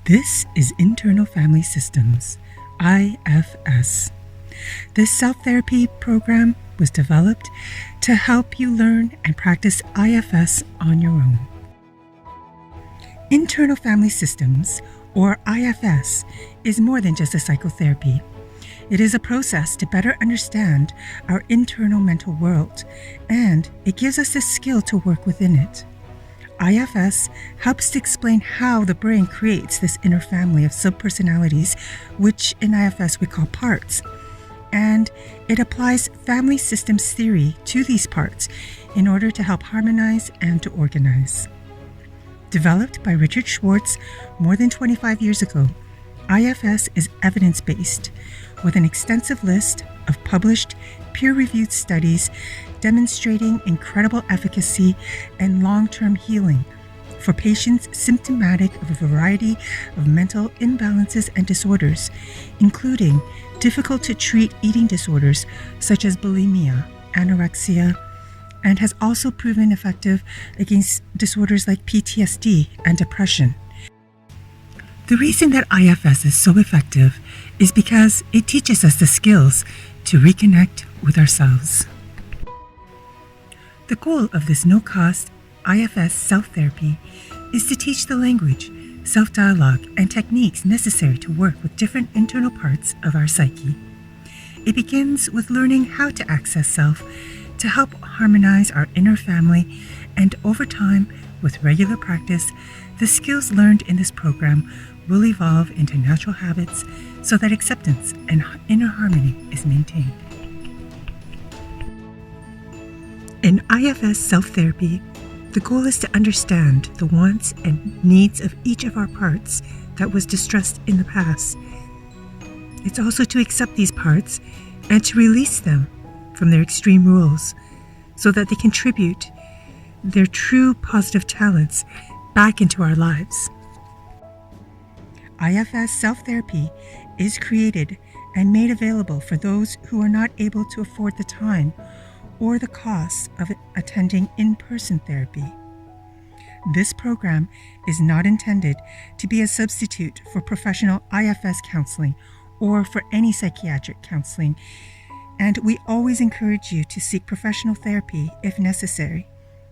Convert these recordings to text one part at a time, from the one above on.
This is Internal Family Systems, IFS. This self-therapy program was developed to help you learn and practice IFS on your own. Internal Family Systems, or IFS, is more than just a psychotherapy. It is a process to better understand our internal mental world, and it gives us the skill to work within it. IFS helps to explain how the brain creates this inner family of subpersonalities, which in IFS we call parts, and it applies family systems theory to these parts in order to help harmonize and to organize. Developed by Richard Schwartz more than 25 years ago, IFS is evidence-based with an extensive list of published, peer-reviewed studies demonstrating incredible efficacy and long-term healing for patients symptomatic of a variety of mental imbalances and disorders, including difficult-to-treat eating disorders such as bulimia, anorexia, and has also proven effective against disorders like PTSD and depression. The reason that IFS is so effective is because it teaches us the skills to reconnect with ourselves. The goal of this no-cost IFS self-therapy is to teach the language, self-dialogue, and techniques necessary to work with different internal parts of our psyche. It begins with learning how to access self to help harmonize our inner family, and over time, with regular practice, the skills learned in this program will evolve into natural habits so that acceptance and inner harmony is maintained. In IFS self-therapy, the goal is to understand the wants and needs of each of our parts that was distressed in the past. It's also to accept these parts and to release them from their extreme rules so that they contribute their true positive talents back into our lives. IFS self-therapy is created and made available for those who are not able to afford the time or the costs of attending in-person therapy. This program is not intended to be a substitute for professional IFS counseling or for any psychiatric counseling, and we always encourage you to seek professional therapy if necessary,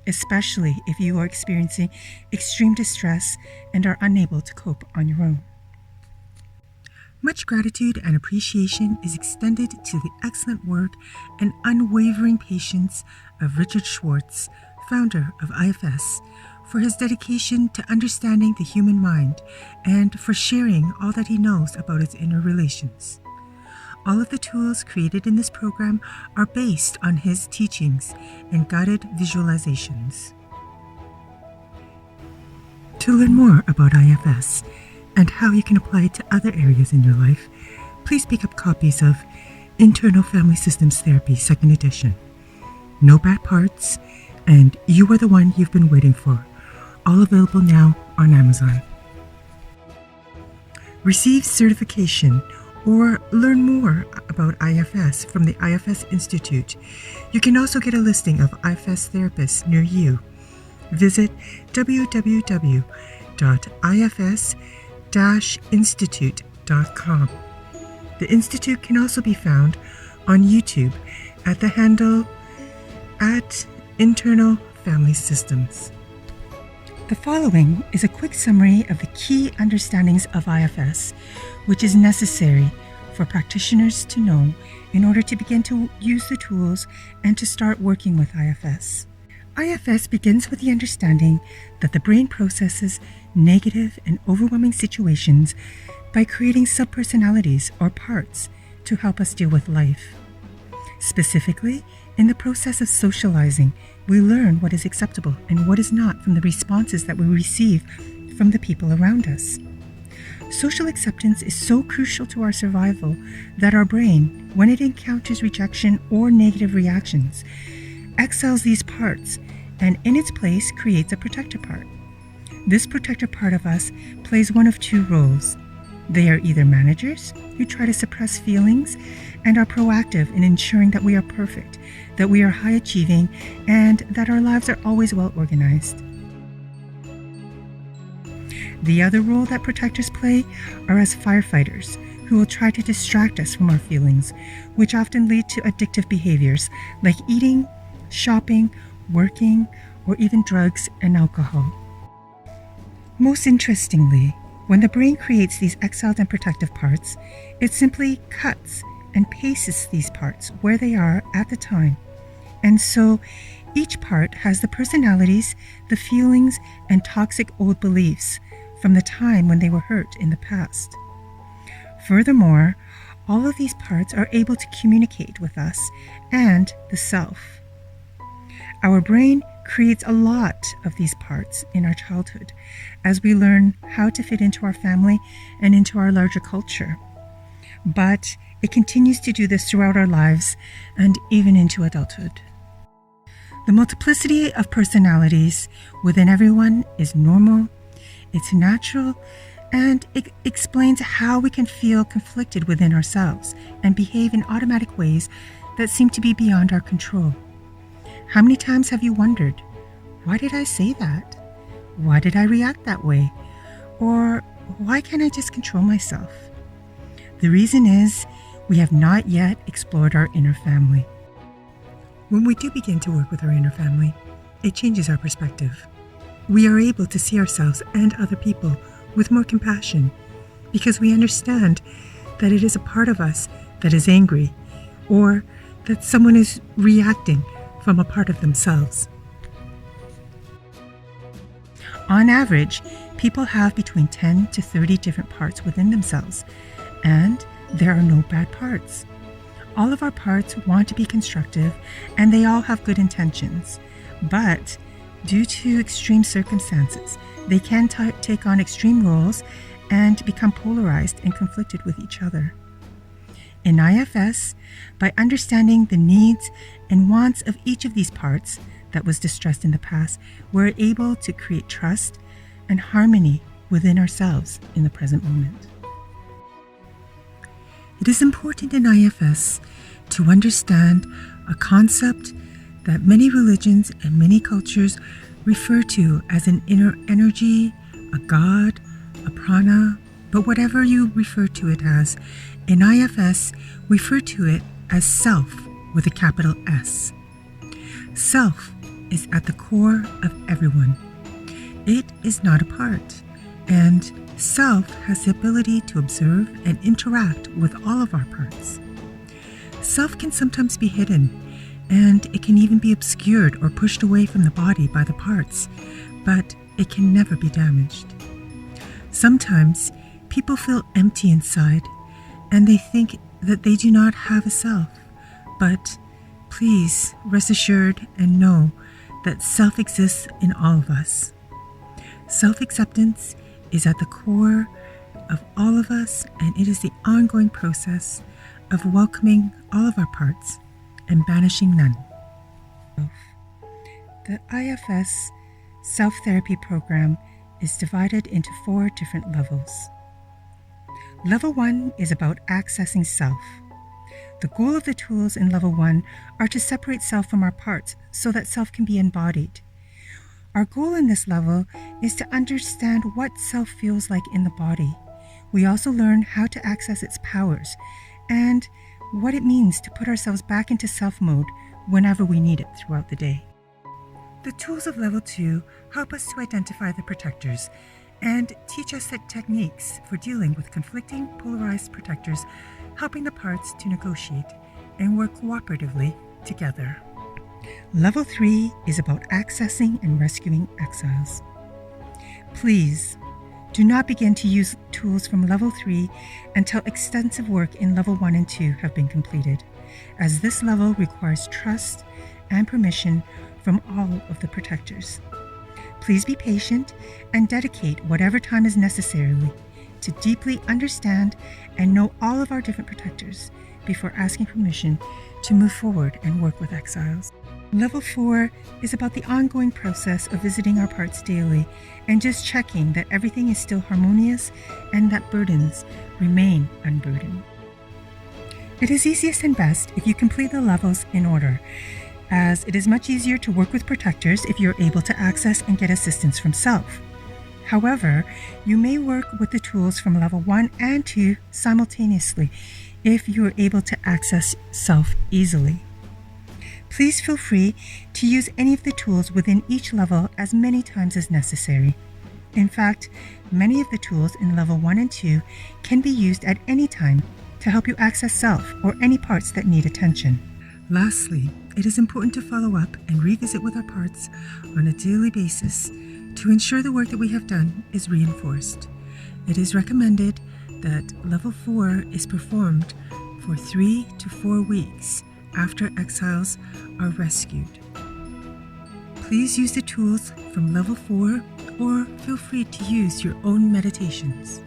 especially if you are experiencing extreme distress and are unable to cope on your own. Much gratitude and appreciation is extended to the excellent work and unwavering patience of Richard Schwartz, founder of IFS, for his dedication to understanding the human mind and for sharing all that he knows about its inner relations. All of the tools created in this program are based on his teachings and guided visualizations. To learn more about IFS and how you can apply it to other areas in your life, please pick up copies of Internal Family Systems Therapy 2nd Edition, No Bad Parts, and You Are the One You've Been Waiting For, all available now on Amazon. Receive certification or learn more about IFS from the IFS Institute. You can also get a listing of IFS therapists near you. Visit www.ifs-institute.com. The Institute can also be found on YouTube at the handle @Internal Family Systems. The following is a quick summary of the key understandings of IFS, which is necessary for practitioners to know in order to begin to use the tools and to start working with IFS. IFS begins with the understanding that the brain processes negative and overwhelming situations by creating subpersonalities or parts to help us deal with life. Specifically, in the process of socializing, we learn what is acceptable and what is not from the responses that we receive from the people around us. Social acceptance is so crucial to our survival that our brain, when it encounters rejection or negative reactions, exiles these parts and in its place creates a protector part. This protector part of us plays one of two roles. They are either managers who try to suppress feelings and are proactive in ensuring that we are perfect, that we are high achieving, and that our lives are always well organized. The other role that protectors play are as firefighters who will try to distract us from our feelings, which often lead to addictive behaviors like eating, shopping, working, or even drugs and alcohol. Most interestingly, when the brain creates these exiled and protective parts, it simply cuts and pastes these parts where they are at the time. And so each part has the personalities, the feelings, and toxic old beliefs from the time when they were hurt in the past. Furthermore, all of these parts are able to communicate with us and the self. Our brain creates a lot of these parts in our childhood as we learn how to fit into our family and into our larger culture. But it continues to do this throughout our lives and even into adulthood. The multiplicity of personalities within everyone is normal, it's natural, and it explains how we can feel conflicted within ourselves and behave in automatic ways that seem to be beyond our control. How many times have you wondered, why did I say that? Why did I react that way? Or why can't I just control myself? The reason is we have not yet explored our inner family. When we do begin to work with our inner family, it changes our perspective. We are able to see ourselves and other people with more compassion because we understand that it is a part of us that is angry or that someone is reacting from a part of themselves. On average, people have between 10 to 30 different parts within themselves, and there are no bad parts. All of our parts want to be constructive, and they all have good intentions. But due to extreme circumstances, they can take on extreme roles and become polarized and conflicted with each other. In IFS, by understanding the needs and wants of each of these parts that was distressed in the past, we're able to create trust and harmony within ourselves in the present moment. It is important in IFS to understand a concept that many religions and many cultures refer to as an inner energy, a god, a prana, but whatever you refer to it as, in IFS, we refer to it as self with a capital S. Self is at the core of everyone. It is not a part, and self has the ability to observe and interact with all of our parts. Self can sometimes be hidden, and it can even be obscured or pushed away from the body by the parts, but it can never be damaged. Sometimes people feel empty inside, and they think that they do not have a self, but please rest assured and know that self exists in all of us. Self-acceptance is at the core of all of us, and it is the ongoing process of welcoming all of our parts and banishing none. The IFS Self-Therapy Program is divided into 4 different levels. Level 1 is about accessing self. The goal of the tools in Level 1 are to separate self from our parts so that self can be embodied. Our goal in this level is to understand what self feels like in the body. We also learn how to access its powers and what it means to put ourselves back into self mode whenever we need it throughout the day. The tools of Level 2 help us to identify the protectors and teach us the techniques for dealing with conflicting, polarized protectors, helping the parts to negotiate and work cooperatively together. Level 3 is about accessing and rescuing exiles. Please do not begin to use tools from Level 3 until extensive work in Level 1 and 2 have been completed, as this level requires trust and permission from all of the protectors. Please be patient and dedicate whatever time is necessary to deeply understand and know all of our different protectors before asking permission to move forward and work with exiles. Level 4 is about the ongoing process of visiting our parts daily and just checking that everything is still harmonious and that burdens remain unburdened. It is easiest and best if you complete the levels in order, as it is much easier to work with protectors if you're able to access and get assistance from self. However, you may work with the tools from level 1 and 2 simultaneously if you are able to access self easily. Please feel free to use any of the tools within each level as many times as necessary. In fact, many of the tools in level 1 and 2 can be used at any time to help you access self or any parts that need attention. Lastly, it is important to follow up and revisit with our parts on a daily basis to ensure the work that we have done is reinforced. It is recommended that level 4 is performed for 3 to 4 weeks after exiles are rescued. Please use the tools from level 4 or feel free to use your own meditations.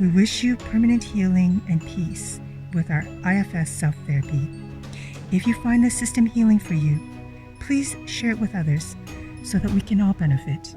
We wish you permanent healing and peace with our IFS Self-Therapy. If you find this system healing for you, please share it with others so that we can all benefit.